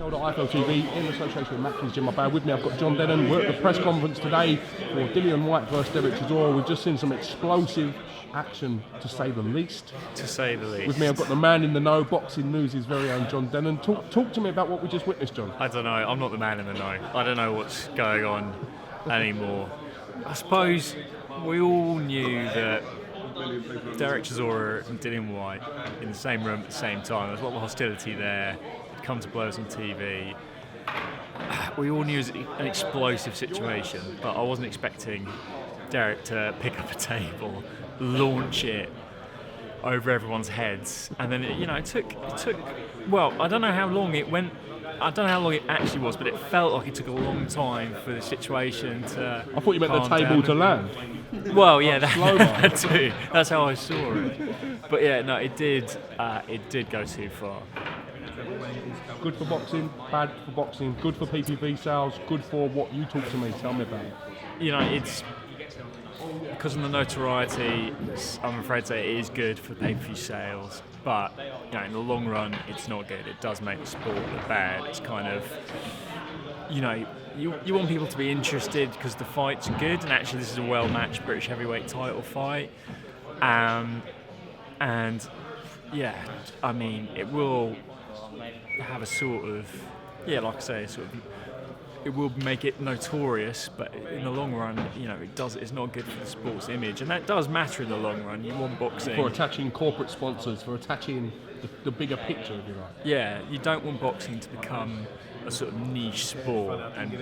Held at IFL TV in association with Mackey's Gym. With me, I've got John Dennen. We're at the press conference today for Dillian Whyte versus Chisora. We've just seen some explosive action, to say the least. To say the least. With me, I've got the man in the know, boxing news' very own John Dennen. Talk to me about what we just witnessed, John. I don't know. I'm not the man in the know. I don't know what's going on anymore. I suppose we all knew that Derek Chisora and Dillian Whyte in the same room at the same time. There was a lot of hostility there. It'd come to blows on TV. We all knew it was an explosive situation, but I wasn't expecting Derek to pick up a table, launch it over everyone's heads, and then it took. Well, I don't know how long it went. I don't know how long it actually was, but it felt like it took a long time for the situation to. I thought you meant the table to land. Well, yeah, that too. That's how I saw it. But yeah, no, it did go too far. Good for boxing, bad for boxing, good for PPV sales, good for what you talk to me. Tell me about it. It's because of the notoriety. I'm afraid to say it is good for pay-per-view sales, but in the long run, it's not good. It does make the sport look bad. It's kind of, you want people to be interested because the fights are good, and actually this is a well-matched British heavyweight title fight, and yeah, I mean it will have a sort of, like I say, it will make it notorious, but in the long run, it's not good for the sport's image, and that does matter in the long run. You want boxing for attaching corporate sponsors, for attaching the bigger picture, if you like. Yeah, you don't want boxing to become a sort of niche sport, and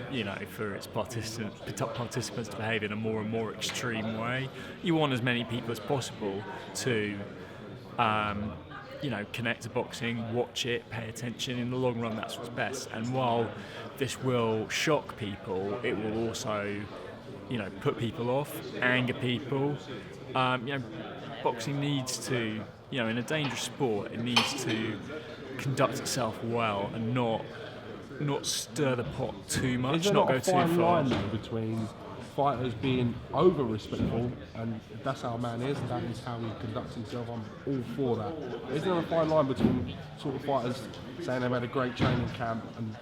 for its participants to behave in a more and more extreme way. You want as many people as possible to connect to boxing, watch it, pay attention. In the long run, that's what's best. And while this will shock people, it will also, put people off, anger people. Boxing needs to, in a dangerous sport, it needs to conduct itself well and not stir the pot too much, Is there not not go a too fine far. line though between fighters being over respectful, and if that's how a man is, that is how he conducts himself, I'm all for that. Is there a fine line between sort of fighters saying they've had a great training camp and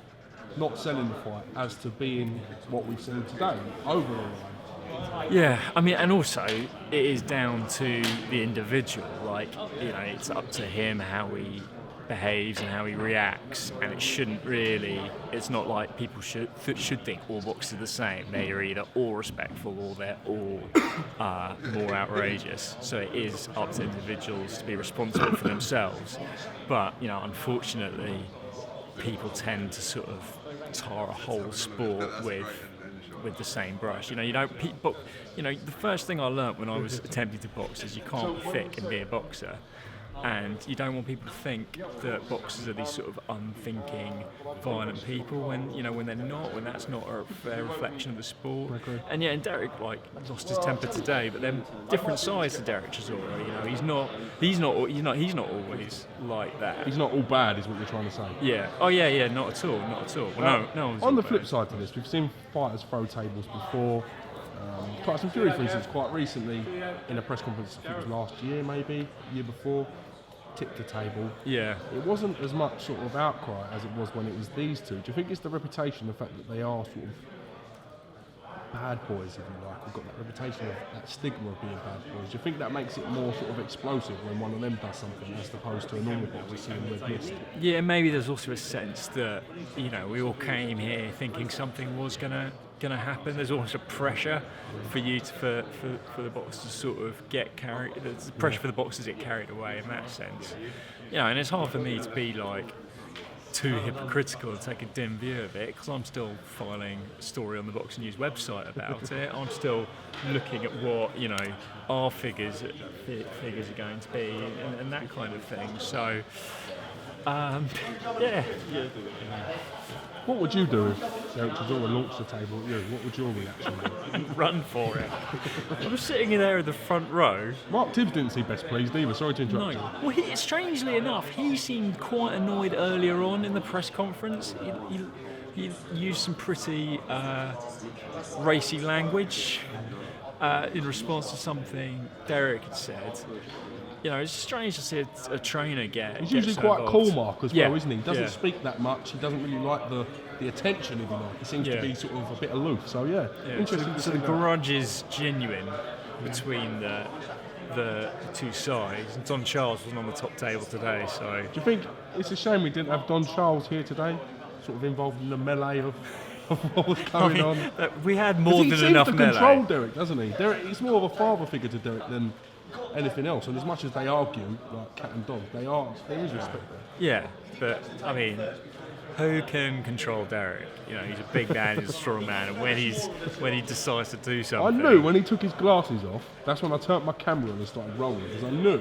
not selling the fight, as to being what we've seen today, over the line? Yeah, I mean, and also it is down to the individual. It's up to him how he behaves and how he reacts, and it shouldn't really. It's not like people should think all boxers are the same. They are either all respectful or they're all more outrageous. So it is up to individuals to be responsible for themselves. But unfortunately, people tend to sort of tar a whole sport with the same brush. The first thing I learnt when I was attempting to box is you can't be thick and be a boxer. And you don't want people to think that boxers are these sort of unthinking, violent people when they're not, when that's not a fair reflection of the sport. And Derek lost his temper today, but then different sides to Derek Chisora. He's not always like that. He's not all bad, is what you're trying to say. Yeah. Oh yeah, not at all. Well, no. On the flip side to this, we've seen fighters throw tables before. Tyson Fury, for instance, quite recently in a press conference, I think it was last year, maybe year before, tipped the table. Yeah. It wasn't as much sort of outcry as it was when it was these two. Do you think it's the reputation, the fact that they are sort of bad boys, if you like, have got that reputation of that stigma of being bad boys? Do you think that makes it more sort of explosive when one of them does something as opposed to a normal boxer seeing red mist? Yeah, maybe there's also a sense that we all came here thinking something was gonna happen. There's also pressure for you for the boxers to sort of get carried. There's pressure for the boxers to get carried away in that sense. And it's hard for me to be too hypocritical and take a dim view of it, because I'm still filing a story on the Boxing News website about it. I'm still looking at what our figures are going to be and that kind of thing. So yeah. What would you do if Derek Chisora launched the table at you? What would your reaction be? Run for it. I was sitting in there in the front row. Mark Tibbs didn't seem best pleased either. Sorry to interrupt you. Well, strangely enough, he seemed quite annoyed earlier on in the press conference. He used some pretty racy language in response to something Derek had said. it's strange to see a trainer get. He's get usually so quite involved. cool, Mark, as Yeah, well, isn't he? He doesn't yeah. speak that much. He doesn't really like the attention, if you like. He seems to Yeah. be sort of a bit aloof. So yeah, Yeah, interesting to so see the that. grudge is genuine between the two sides. And Don Charles wasn't on the top table today, so Do you think it's a shame we didn't have Don Charles here today, sort of involved in the melee of what was going on? we had 'Cause more he than seems enough to melee. control Derek, doesn't he? He's more of a father figure to Derek than anything else. And as much as they argue, like cat and dog, there is respect there. Yeah, but I mean, who can control Derek? He's a big man, he's a strong man, and when he decides to do I something, knew when he took his glasses off, that's when I turned my camera on and started rolling, because I knew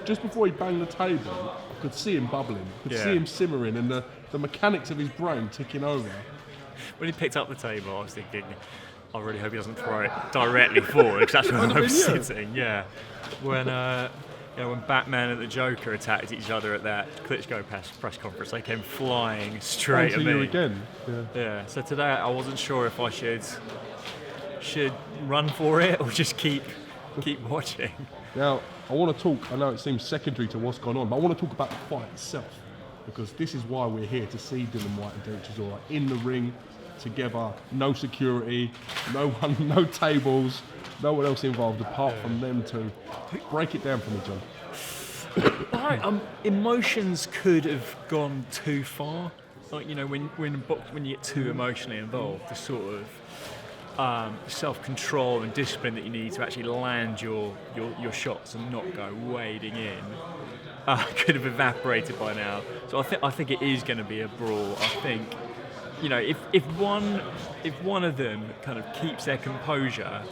just before he banged the table, I could see him bubbling, I could see him simmering, and the mechanics of his brain ticking over. when he picked up the table, I was thinking, I really hope he doesn't throw it directly forward, because that's where I was sitting. Yeah, when Batman and the Joker attacked each other at that Klitschko press conference, they came flying straight Onto at you me. again. Yeah. So today I wasn't sure if I should run for it or just keep watching. Now, I want to talk, I know it seems secondary to what's gone on, but I want to talk about the fight itself, because this is why we're here, to see Dillian Whyte and Derek Chisora in the ring together, no security, no tables, no one else involved apart from them two. Break it down for me, John. Emotions could have gone too far. Like, when you get too emotionally involved, the sort of self-control and discipline that you need to actually land your shots and not go wading in could have evaporated by now. So I think it is going to be a brawl. I think, if one of them kind of keeps their composure,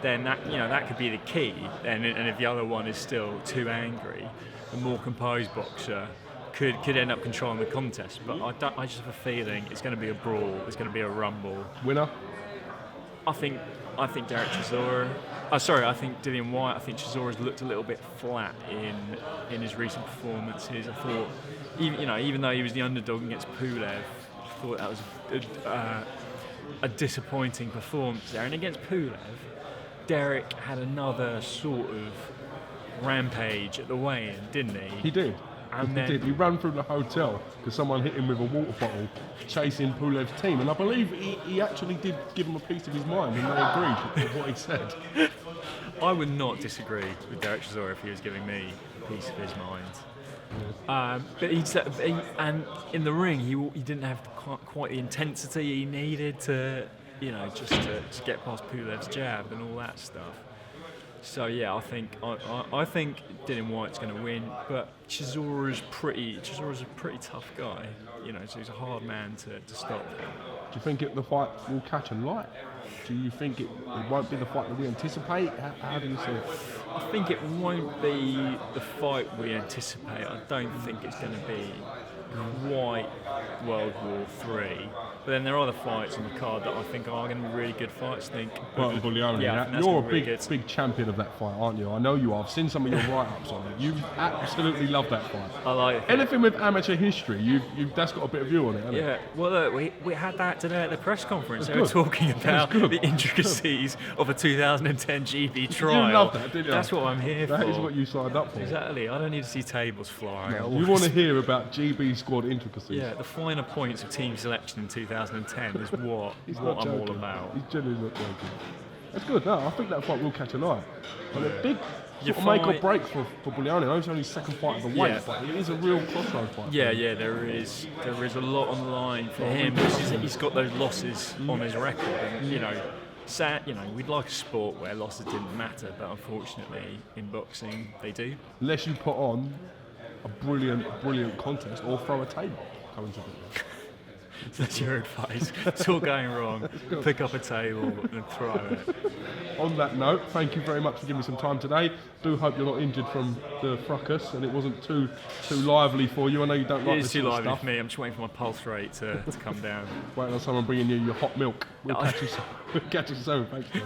then that could be the key. And if the other one is still too angry, the more composed boxer could end up controlling the contest. But I just have a feeling it's going to be a brawl. It's going to be a rumble. Winner? I think Derek Chisora. I think Dillian Whyte. I think Chisora's looked a little bit flat in his recent performances. I thought, even though he was the underdog against Pulev, I thought that was a disappointing performance there. And against Pulev, Derek had another sort of rampage at the weigh-in, didn't he? He did. And He did. He ran through the hotel because someone hit him with a water bottle chasing Pulev's team. And I believe he actually did give him a piece of his mind, and they agreed with what he said. I would not disagree with Derek Chisora if he was giving me a piece of his mind. But and in the ring, he didn't have quite the intensity he needed to, just to get past Pulev's jab and all that stuff. So yeah, I think Dillian Whyte's going to win, but Chisora's a pretty tough guy, so he's a hard man to stop. Do you think the fight will catch a light? Do you think it won't be the fight that we anticipate? How do you see it? I think it won't be the fight we anticipate. I don't think it's going to be quite World War III. But then there are other fights on the card that I think are going to be really good fights. I think Bullioni, you're a big champion of that fight, aren't you? I know you are. I've seen some of your write-ups on it. You absolutely love that fight. I like it. Anything with amateur history, that's got a bit of view on it, hasn't it? Yeah, well look, we had that today at the press conference. They were talking about the intricacies of a 2010 GB trial. You love that, didn't you? That's what I'm here for. That is what you signed up for. Exactly. I don't need to see tables flying. No, you want to hear about GB squad intricacies. Yeah, the finer points of team selection in 2010 is what I'm all about. He's genuinely not joking. That's good. No, I think that fight will catch a light. And a big sort of make or break for Bullioni. I know it's only his second fight of the weight, but it is a real crossroad fight. Yeah, there is a lot on the line for him. He's got those losses on his record, and we'd like a sport where losses didn't matter, but unfortunately in boxing they do. Unless you put on a brilliant contest or throw a table, coincidentally. That's your advice. It's all going wrong. Pick up a table and throw it. On that note, thank you very much for giving me some time today. Do hope you're not injured from the fracas and it wasn't too lively for you. I know you don't like this too sort of lively stuff. for me. I'm just waiting for my pulse rate to come down. Waiting on someone bringing you your hot milk. We'll catch you soon. Thanks, man.